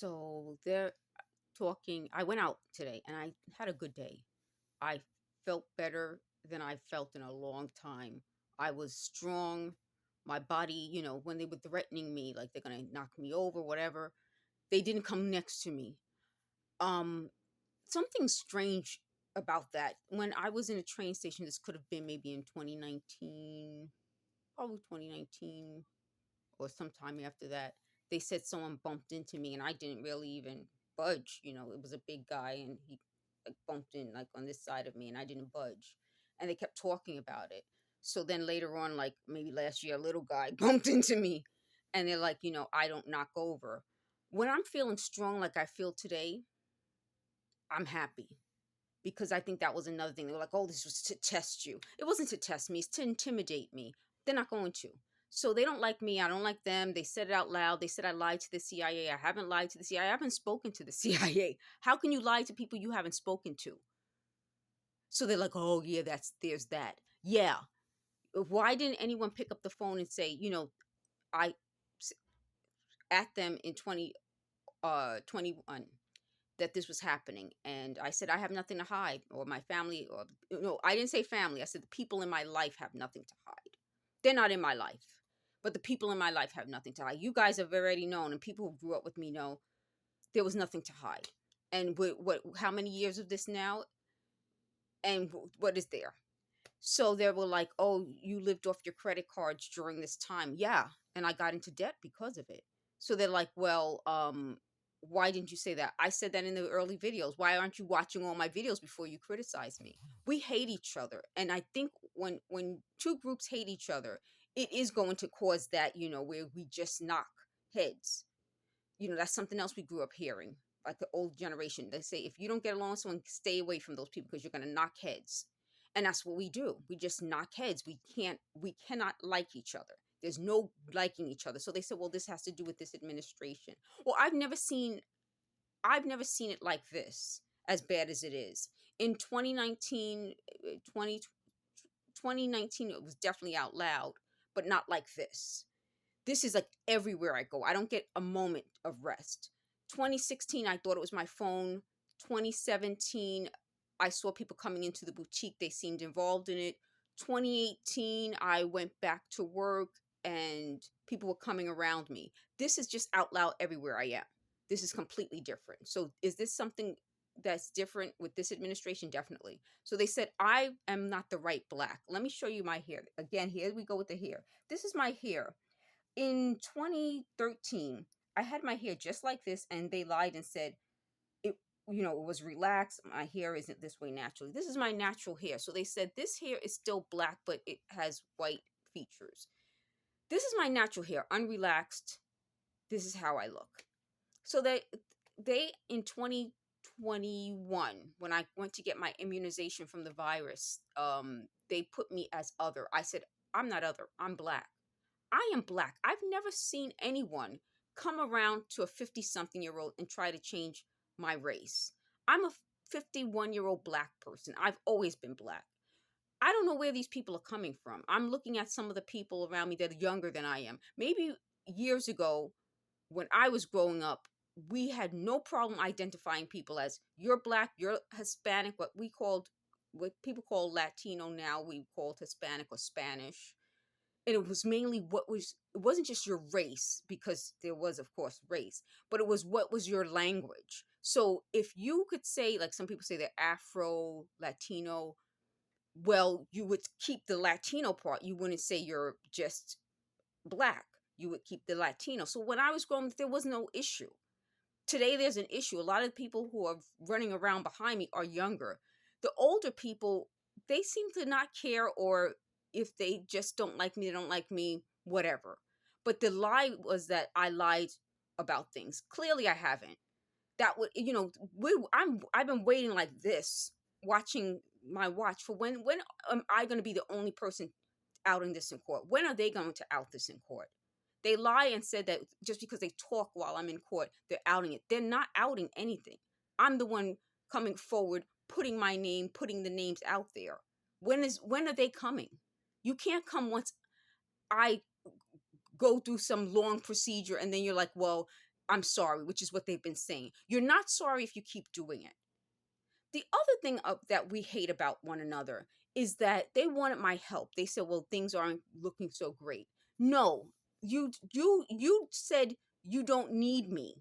So they're talking. I went out today and I had a good day. I felt better than I felt in a long time. I was strong. My body, when they were threatening me, like they're going to knock me over, whatever, they didn't come next to me. Um, Something strange about that. When I was in a train station, this could have been maybe in 2019, probably 2019 or sometime after that, they said someone bumped into me and I didn't really even budge. It was a big guy and he like bumped in like on this side of me and I didn't budge. And they kept talking about it. So then later on, like maybe last year, a little guy bumped into me and they're like, I don't knock over. When I'm feeling strong like I feel today, I'm happy because I think that was another thing. They were like, "Oh, this was to test you." It wasn't to test me, it's to intimidate me. They're not going to. So they don't like me, I don't like them. They said it out loud. They said I lied to the CIA. I haven't lied to the CIA. I haven't spoken to the CIA. How can you lie to people you haven't spoken to? So they're like, "Oh, yeah, there's that." Yeah. Why didn't anyone pick up the phone and say, I at them in 21 that this was happening, and I said I have nothing to hide, or my family, or no, I didn't say family, I said the people in my life have nothing to hide. They're not in my life, but the people in my life have nothing to hide. You guys have already known, and people who grew up with me know there was nothing to hide. And what how many years of this now, and what is there? So they were like, "Oh, you lived off your credit cards during this time." Yeah, and I got into debt because of it. So they're like, "Well, why didn't you say that?" I said that in the early videos. Why aren't you watching all my videos before you criticize me? We hate each other, and I think when two groups hate each other, it is going to cause that, where we just knock heads. That's something else we grew up hearing. Like the old generation, they say if you don't get along with someone, stay away from those people because you're going to knock heads. And that's what we do. We just knock heads. We cannot like each other. There's no liking each other. So they said, well, this has to do with this administration. Well, I've never seen it like this, as bad as it is. In 2019, 2019, it was definitely out loud, but not like this. This is like everywhere I go. I don't get a moment of rest. 2016, I thought it was my phone. 2017, I saw people coming into the boutique. They seemed involved in it. 2018, I went back to work and people were coming around me. This is just out loud everywhere I am. This is completely different. So, is this something that's different with this administration? Definitely. So, they said, I am not the right black. Let me show you my hair. Again, here we go with the hair. This is my hair. In 2013, I had my hair just like this, and they lied and said it, it was relaxed. My hair isn't this way naturally. This is my natural hair. So they said this hair is still black, but it has white features. This is my natural hair, unrelaxed. This is how I look. So they in 2021, when I went to get my immunization from the virus, they put me as other. I said, I'm not other. I'm black. I am black. I've never seen anyone come around to a 50-something-year-old and try to change my race. I'm a 51-year-old black person. I've always been black. I don't know where these people are coming from. I'm looking at some of the people around me that are younger than I am. Maybe years ago, when I was growing up, we had no problem identifying people as you're black, you're Hispanic, what people call Latino now, we called Hispanic or Spanish. And it was mainly it wasn't just your race, because there was of course race, but it was what was your language. So if you could say, like some people say they're Afro Latino, well, you would keep the Latino part. You wouldn't say you're just black. You would keep the Latino. So when I was growing up, there was no issue. Today there's an issue. A lot of the people who are running around behind me are younger. The older people, they seem to not care, or if they just don't like me, they don't like me, whatever. But the lie was that I lied about things. Clearly I haven't. That would, I've been waiting like this, watching my watch for when am I going to be the only person outing this in court? When are they going to out this in court? They lie and said that just because they talk while I'm in court, they're outing it. They're not outing anything. I'm the one coming forward, putting my name, putting the names out there. When are they coming? You can't come once I go through some long procedure and then you're like, well, I'm sorry, which is what they've been saying. You're not sorry if you keep doing it. The other thing that we hate about one another is that they wanted my help. They said, "Well, things aren't looking so great." No, you said you don't need me.